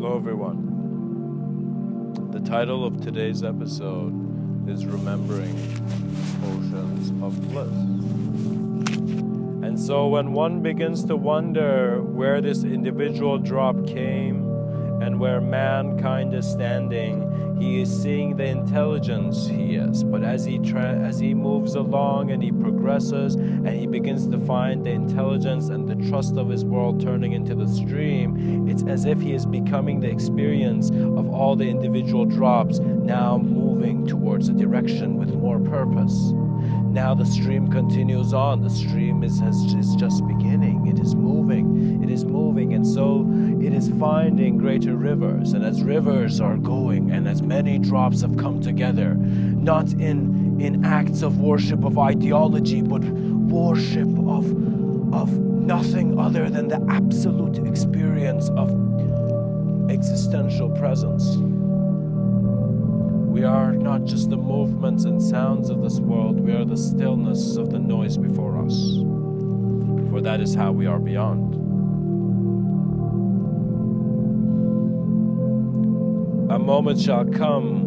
Hello everyone. The title of today's episode is Remembering Oceans of Bliss. And so when one begins to wonder where this individual drop came and where mankind is standing, he is seeing the intelligence he is. But as he moves along and he progresses and he begins to find the intelligence and the trust of his world turning into the stream, it's as if he is becoming the experience of all the individual drops, now moving towards a direction with more purpose. Now the stream continues on. The stream is just beginning. It is moving. It is moving. And so it is finding greater rivers. And as rivers are going and as many drops have come together, not in acts of worship of ideology, but worship of nothing other than the absolute experience of existential presence. We are not just the movements and sounds of this world, we are the stillness of the noise before us. For that is how we are beyond. A moment shall come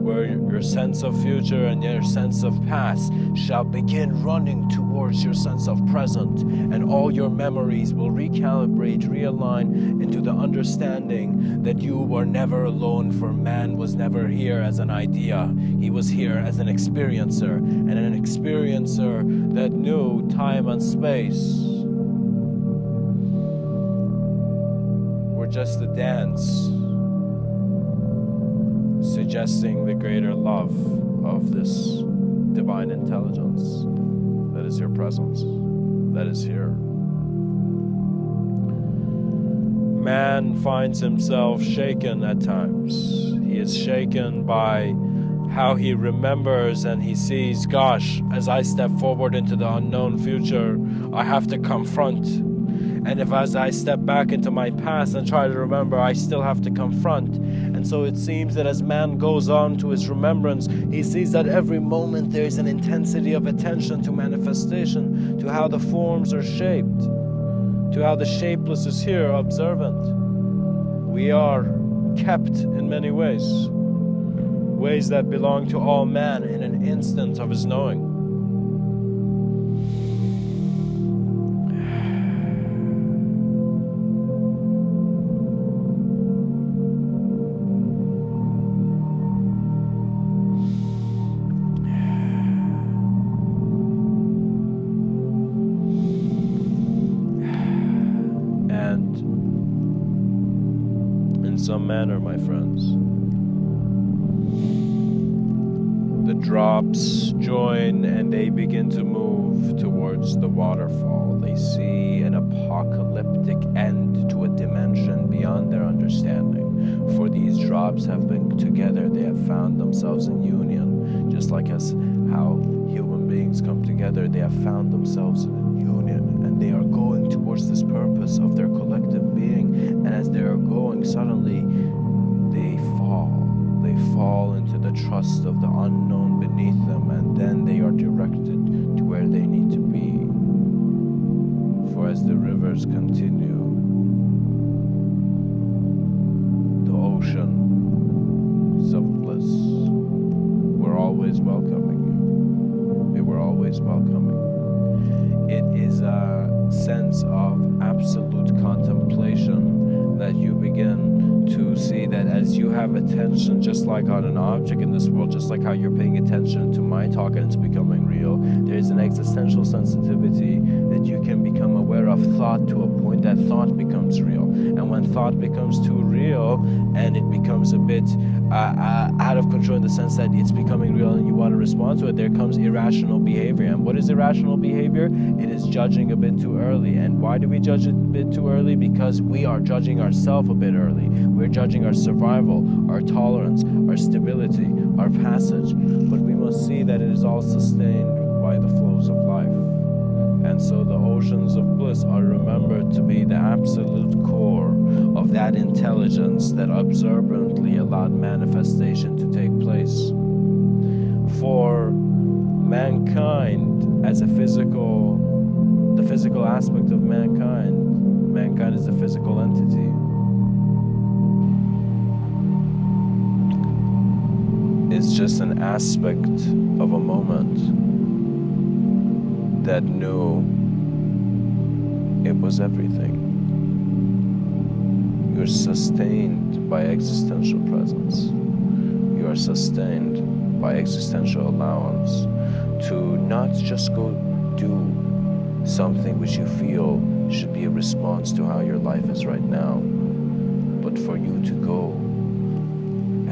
where your sense of future and your sense of past shall begin running towards your sense of present, and all your memories will recalibrate, realign into the understanding that you were never alone, for man was never here as an idea. He was here as an experiencer, and an experiencer that knew time and space were just a dance suggesting the greater love of this divine intelligence that is your presence, that is here. Man finds himself shaken at times. He is shaken by how he remembers and he sees, gosh, as I step forward into the unknown future, I have to confront. And if as I step back into my past and try to remember, I still have to confront. And so it seems that as man goes on to his remembrance, he sees that every moment there is an intensity of attention to manifestation, to how the forms are shaped, to how the shapeless is here, observant. We are kept in many ways, ways that belong to all man in an instant of his knowing. Some manner, my friends, the drops join and they begin to move towards the waterfall. They see an apocalyptic end to a dimension beyond their understanding. For these drops have been together, they have found themselves in union, just like as how human beings come together, they have found themselves in union, and they are going towards this purpose of their collective being. And as they are going, suddenly they fall into the trust of the unknown beneath them, and then they are directed to where they need to be. For as the rivers continue, the oceans of bliss were always welcoming you. They were always welcoming. It is a sense of absolute contemplation that you begin to see that as you have attention, just like on an object in this world, just like how you're paying attention to my talk and it's becoming real, there is an existential sensitivity that you can become aware of thought to a point that thought becomes real. And when thought becomes too real and it becomes a bit out of control in the sense that it's becoming real and you want to respond to it, there comes irrational behavior. And what is irrational behavior? It is judging a bit too early. And why do we judge it a bit too early? Because we are judging ourselves a bit early. We're judging our survival, our tolerance, our stability, our passage. But we must see that it is all sustained by the flows of life. And so the oceans of bliss are remembered to be the absolute core of that intelligence that observantly allowed manifestation to take place. For mankind as a the physical aspect of mankind is a physical entity. is just an aspect of a moment that knew it was everything. You're sustained by existential presence. You are sustained by existential allowance to not just go do something which you feel should be a response to how your life is right now, but for you to go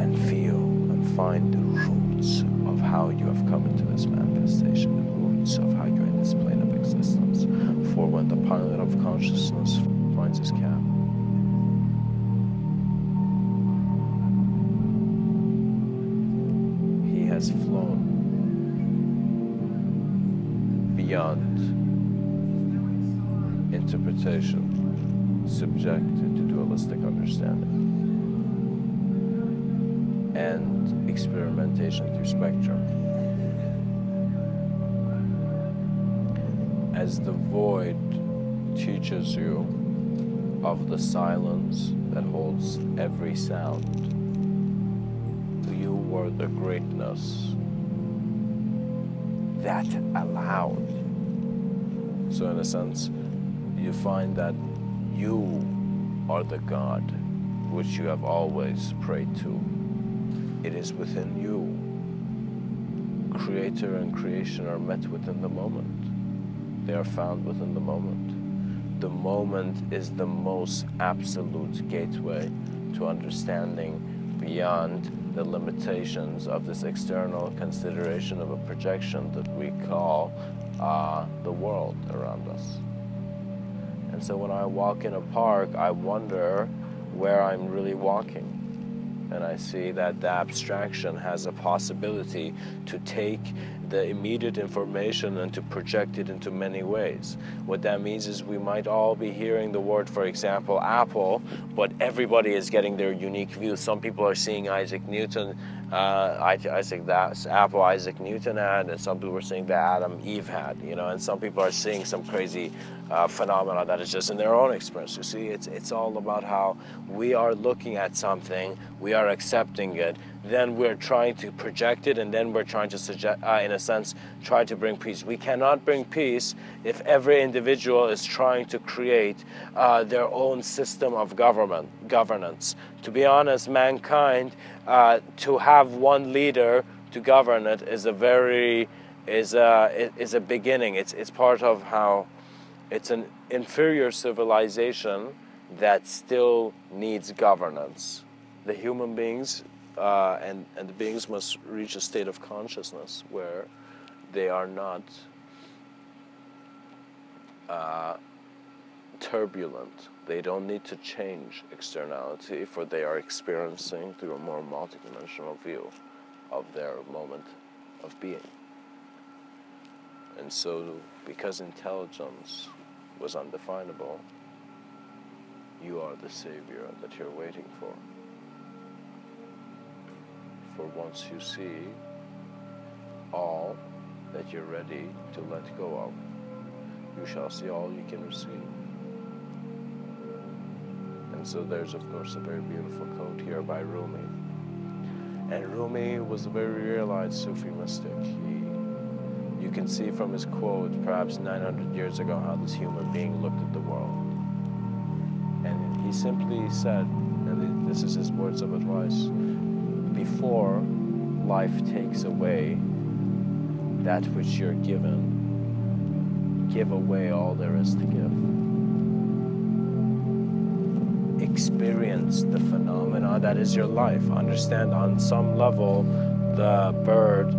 and feel and find the roots of how you have come into this manifestation, the roots of how you're in this plane of existence. For when the pilot of consciousness finds his cap, he has flown beyond interpretation, subjected to dualistic understanding, and experimentation through spectrum. As the void teaches you of the silence that holds every sound, you were the greatness that allowed. So in a sense, you find that you are the God which you have always prayed to. It is within you. Creator and creation are met within the moment. They are found within the moment. The moment is the most absolute gateway to understanding beyond the limitations of this external consideration of a projection that we call the world around us. And so when I walk in a park, I wonder where I'm really walking. And I see that the abstraction has a possibility to take the immediate information and to project it into many ways. What that means is we might all be hearing the word, for example, apple, but everybody is getting their unique view. Some people are seeing Isaac Newton, that's apple Isaac Newton had, and some people are seeing the Adam Eve had, you know, and some people are seeing some crazy phenomena that is just in their own experience. You see, it's all about how we are looking at something, we are accepting it, then we're trying to project it, and then we're trying to suggest, in a sense, try to bring peace. We cannot bring peace if every individual is trying to create their own system of governance. To be honest, mankind, to have one leader to govern it is a beginning. It's part of how it's an inferior civilization that still needs governance. The human beings and the beings must reach a state of consciousness where they are not turbulent. They don't need to change externality, for they are experiencing through a more multidimensional view of their moment of being. And so, because intelligence was undefinable, you are the savior that you're waiting for. For once you see all that you're ready to let go of, you shall see all you can receive. And so there's, of course, a very beautiful quote here by Rumi. And Rumi was a very realized Sufi mystic. You can see from his quote, perhaps 900 years ago, how this human being looked at the world. And he simply said, and this is his words of advice, before life takes away that which you're given, give away all there is to give. Experience the phenomena that is your life. Understand on some level the bird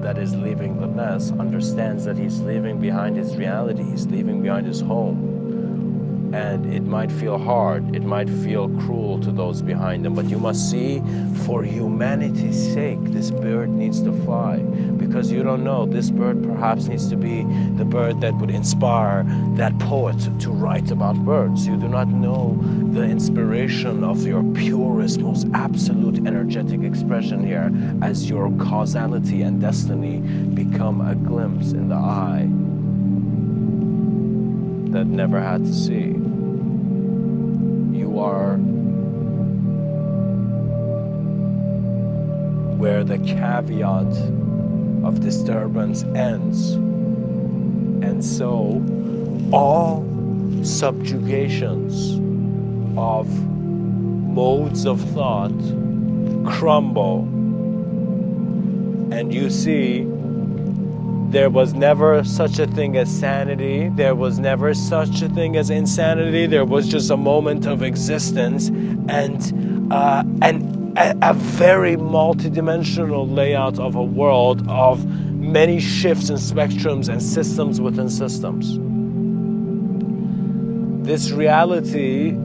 that is leaving the nest understands that he's leaving behind his reality, he's leaving behind his home. And it might feel hard, it might feel cruel to those behind them, but you must see, for humanity's sake, this bird needs to fly. Because you don't know, this bird perhaps needs to be the bird that would inspire that poet to write about birds. You do not know the inspiration of your purest, most absolute energetic expression here as your causality and destiny become a glimpse in the eye that never had to see. You are where the caveat of disturbance ends. And so all subjugations of modes of thought crumble, and you see there was never such a thing as sanity, there was never such a thing as insanity, there was just a moment of existence and a very multidimensional layout of a world of many shifts and spectrums and systems within systems. This reality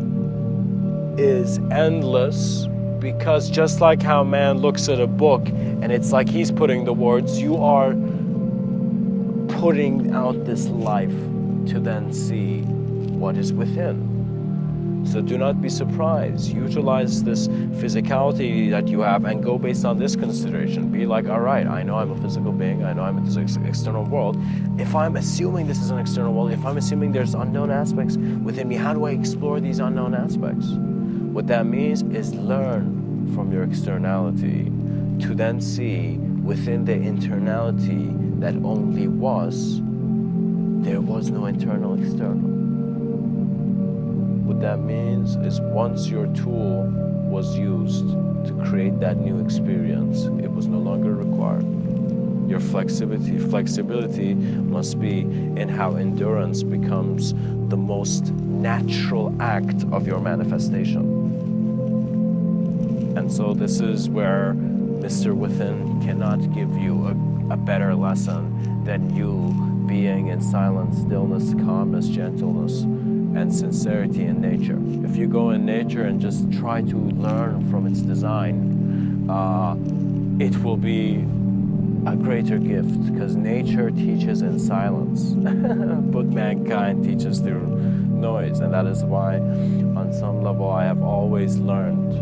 is endless, because just like how man looks at a book and it's like he's putting the words, you are putting out this life to then see what is within. So do not be surprised. Utilize this physicality that you have and go based on this consideration. Be like, all right, I know I'm a physical being. I know I'm in this external world. If I'm assuming this is an external world, if I'm assuming there's unknown aspects within me, how do I explore these unknown aspects? What that means is learn from your externality to then see within the internality that only was, there was no internal external. What that means is once your tool was used to create that new experience, it was no longer required. Your flexibility must be in how endurance becomes the most natural act of your manifestation. And so this is where Mr. Within cannot give you a better lesson than you being in silence, stillness, calmness, gentleness, and sincerity in nature. If you go in nature and just try to learn from its design, it will be a greater gift, because nature teaches in silence, but mankind teaches through noise. And that is why, on some level, I have always learned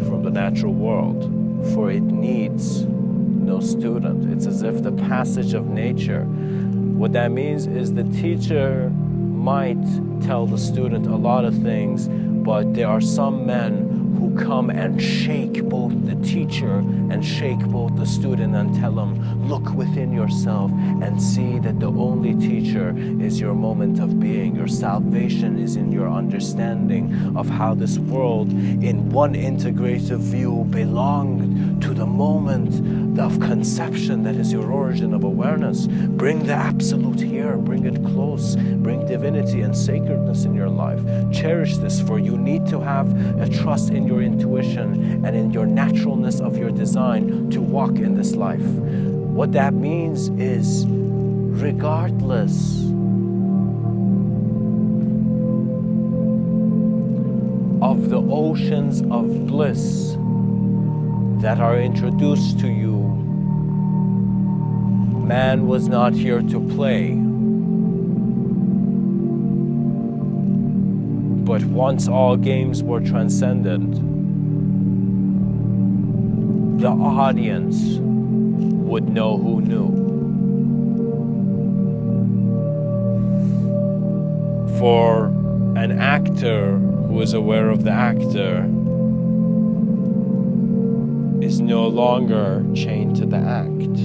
from the natural world, for it needs no student. It's as if the passage of nature. What that means is the teacher might tell the student a lot of things, but there are some men who come and shake both the teacher and shake both the student and tell them, look within yourself and see that the only teacher is your moment of being. Your salvation is in your understanding of how this world in one integrative view belonged to the moment of conception that is your origin of awareness. Bring the absolute here, bring it close, bring divinity and sacredness in your life. Cherish this, for you need to have a trust in your intuition and in your naturalness of your design to walk in this life. What that means is, regardless of the oceans of bliss that are introduced to you, man was not here to play. But once all games were transcended, the audience would know who knew. For an actor who is aware of the actor is no longer chained to the act.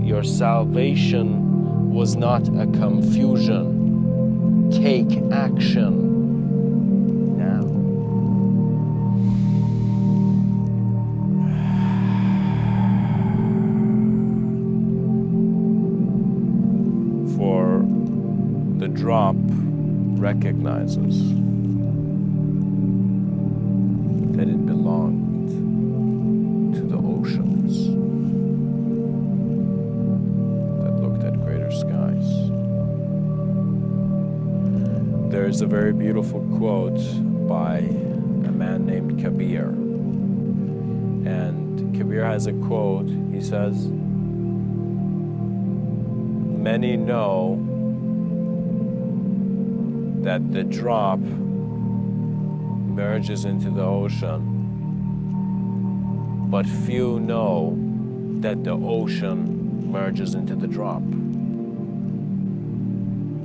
Your salvation was not a confusion. Take action now. For the drop recognizes that it belonged to the oceans that looked at greater skies. There is a very beautiful quote by a man named Kabir. And Kabir has a quote. He says, many know that the drop merges into the ocean, but few know that the ocean merges into the drop.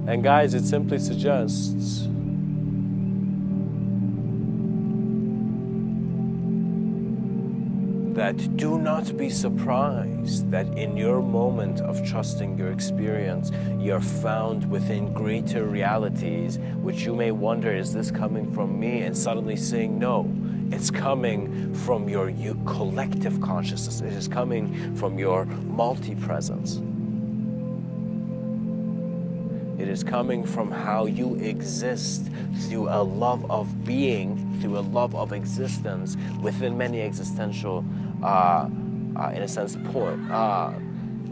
And guys, it simply suggests that do not be surprised that in your moment of trusting your experience, you're found within greater realities, which you may wonder, is this coming from me? And suddenly saying, no, it's coming from your collective consciousness. It is coming from your multi-presence. It is coming from how you exist through a love of being, through a love of existence within many existential, in a sense,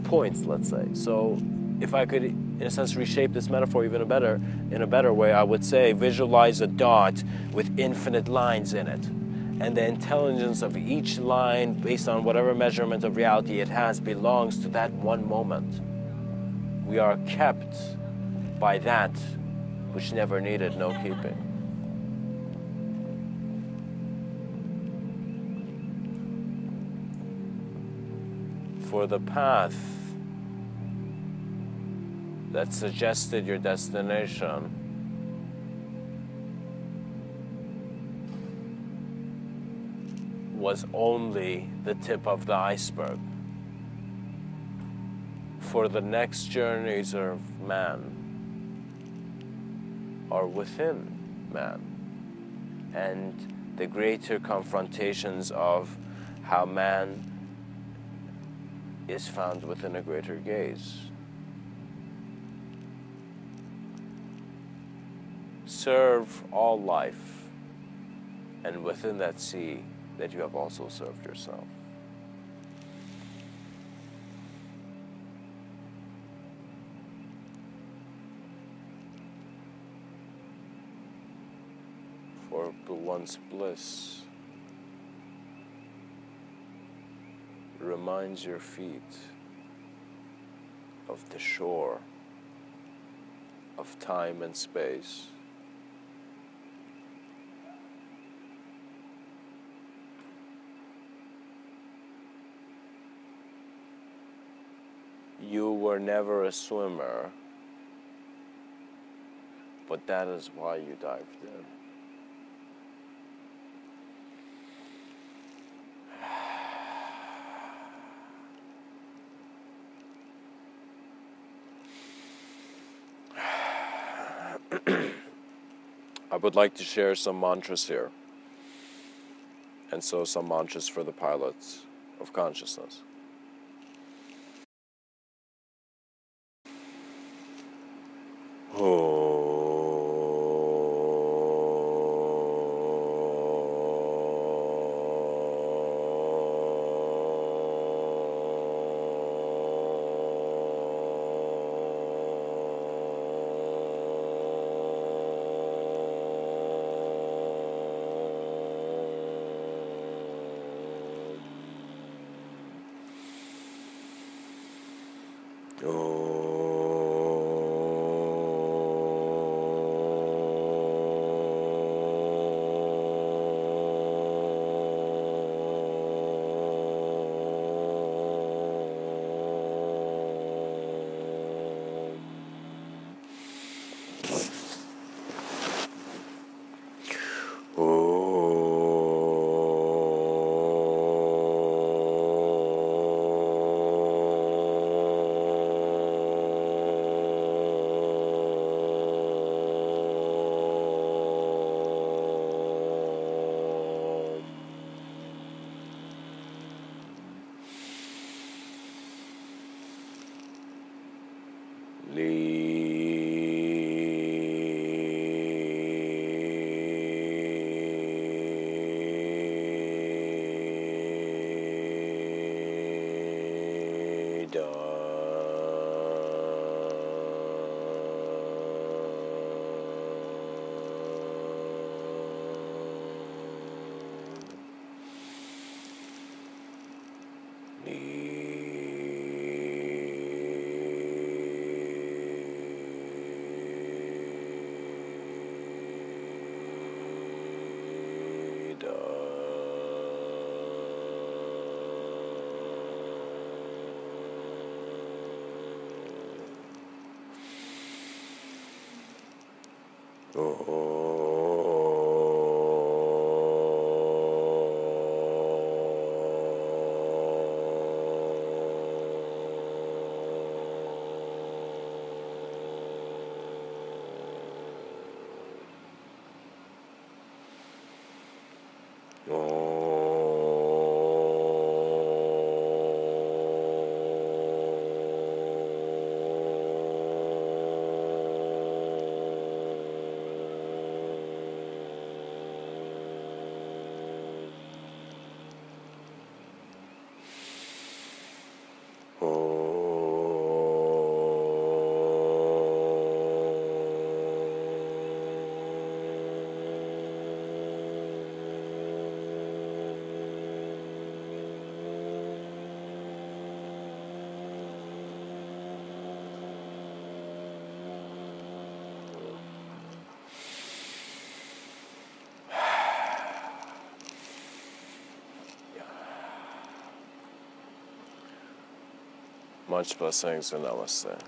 points, let's say. So if I could, in a sense, reshape this metaphor even in a better way, I would say visualize a dot with infinite lines in it. And the intelligence of each line, based on whatever measurement of reality it has, belongs to that one moment. We are kept by that which never needed no keeping. For the path that suggested your destination was only the tip of the iceberg. For the next journeys of man are within man, and the greater confrontations of how man is found within a greater gaze. Serve all life, and within that sea that you have also served yourself. For the once bliss reminds your feet of the shore of time and space. You were never a swimmer, but that is why you dived in. I would like to share some mantras here, and so some mantras for the pilots of consciousness. Much blessings and namaste.